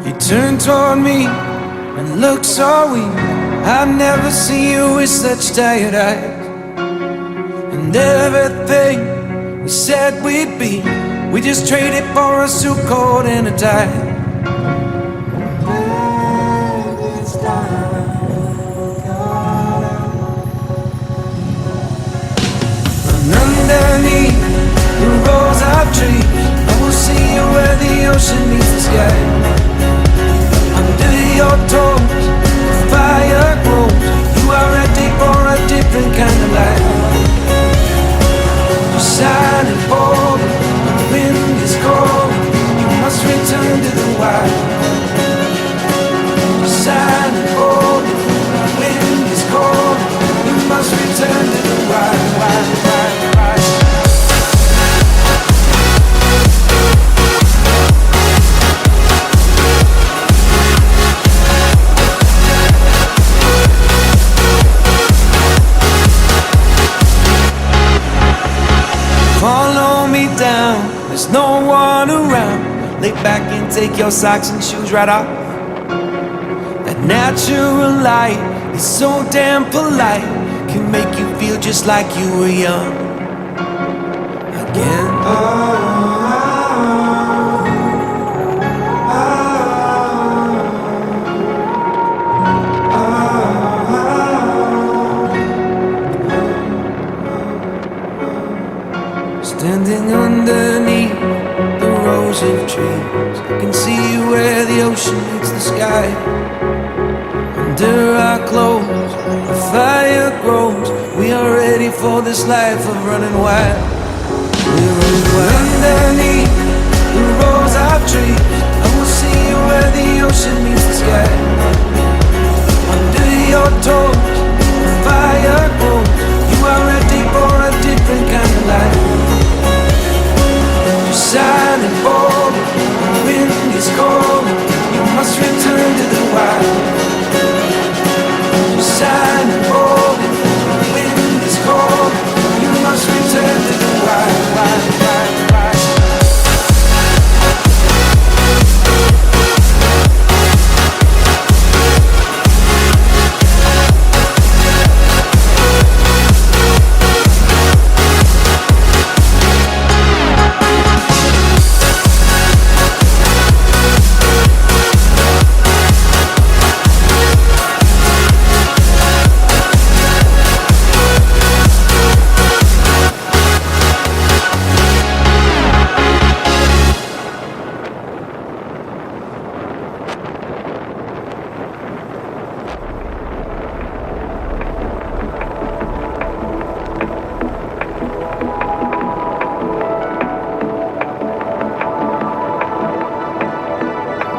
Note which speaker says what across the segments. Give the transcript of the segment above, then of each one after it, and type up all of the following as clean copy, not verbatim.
Speaker 1: You turn toward me and look so weak. I've never seen you with such tired eyes. And everything we said we'd be, we just traded for a suit coat and a tie. And underneath the rows of trees, I will see you where the ocean meets the sky. Under your toes, the fire grows. You are ready for a different kind of life. You're shining bold, the wind is cold. You must return to the wild. You're shining bold, the wind is cold. You must return to the wild, wild, wild, wild. Follow me down, there's no one around. Lay back and take your socks and shoes right off. That natural light is so damn polite, can make you feel just like you were young again. Standing underneath the rows of trees, I can see where the ocean meets the sky. Under our clothes, the fire grows. We are ready for this life of running wild. We're running wild. Underneath the rows of trees, I will see you where the ocean meets the sky. Under your toes, the fire grows. You are ready for a different kind of life. You're shining bold, the wind is cold. You must return to the wild. Shining bold, the wind is cold. You must return to the wild, wild, wild, wild.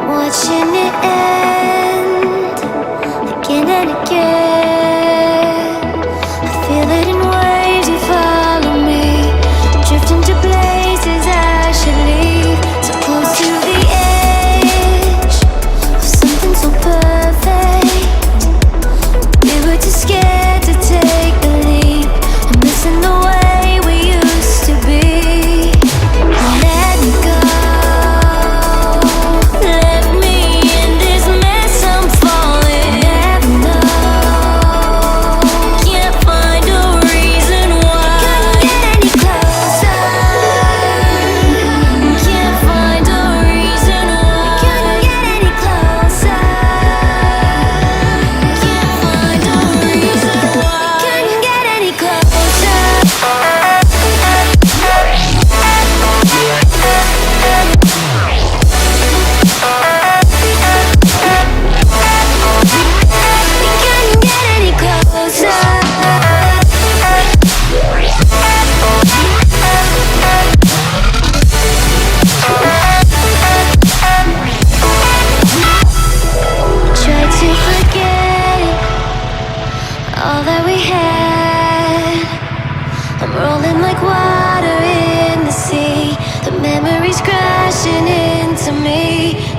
Speaker 2: Watching it end again and again. I feel it in waves, you follow me, drifting to places I should leave. So close to the edge of something so perfect. We were too scared to take the leap. I'm missing the way we used to be. Let me go.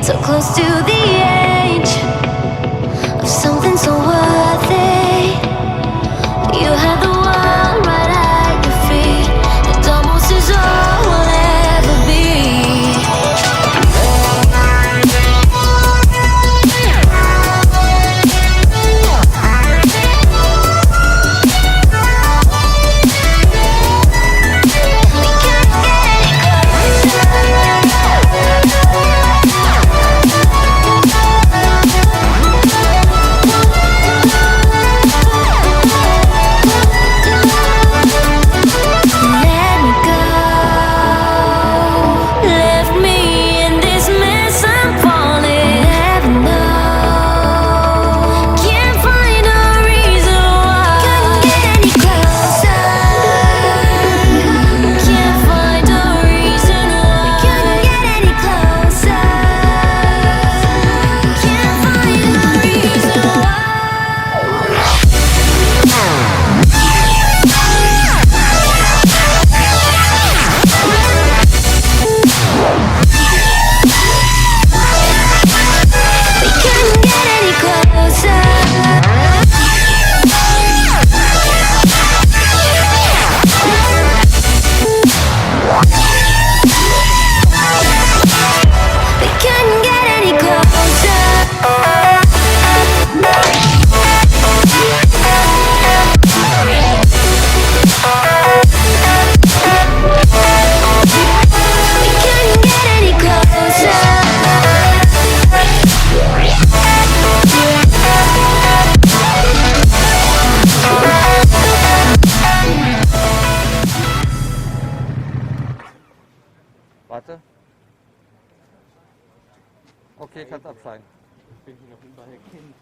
Speaker 2: So close to the edge of something so worth it. You have the world right at your feet. It almost is all we'll ever be.
Speaker 3: Okay, kannst absteigen.
Speaker 4: Ich bin hier noch überall Kind.